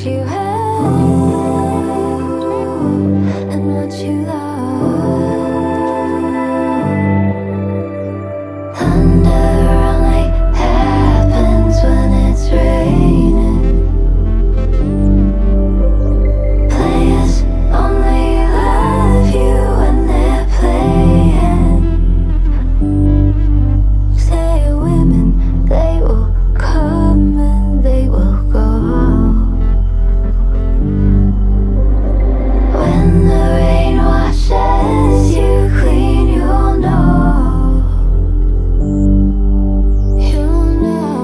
you have and what you love. Thunder only happens when it's raining. Players only love you when they're playing. Say women, they will come and they will go. When the rain washes you clean, you'll know. You'll know.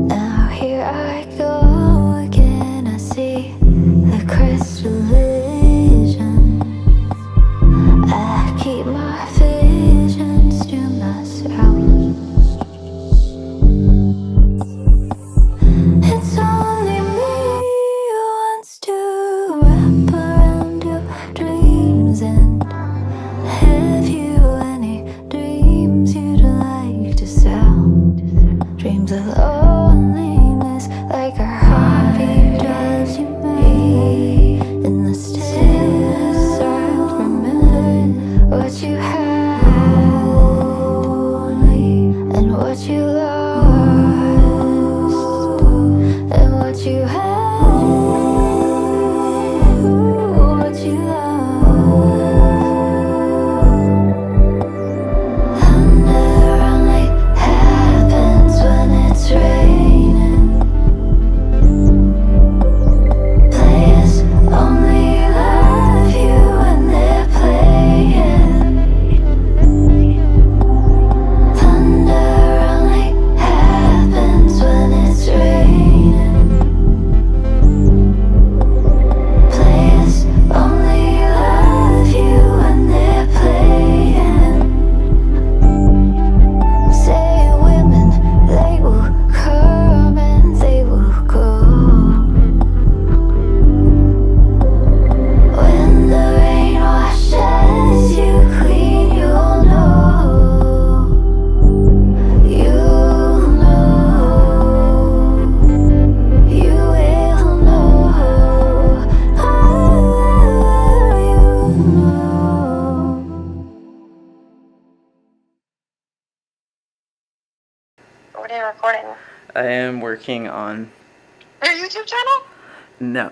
Now here I go again. I see the crystal vision. I keep my visions to myself. It's only me who wants to wrap around your dreams. And have you any dreams you'd like to sell? Dreams of loneliness, like our heartbeat drives you mad. In the stillness of remembering what you had and what you lost and what you had, what you lost. Thunder only happens when it's raining. Players only love you when they're playing. Thunder only happens when it's raining. Players only love you when they're playing. Say women, they will come and they will go. When the rain washes you clean, you'll know. You'll know. You will know. Oh, you'll know. What are you recording? I am working on... Your YouTube channel? No,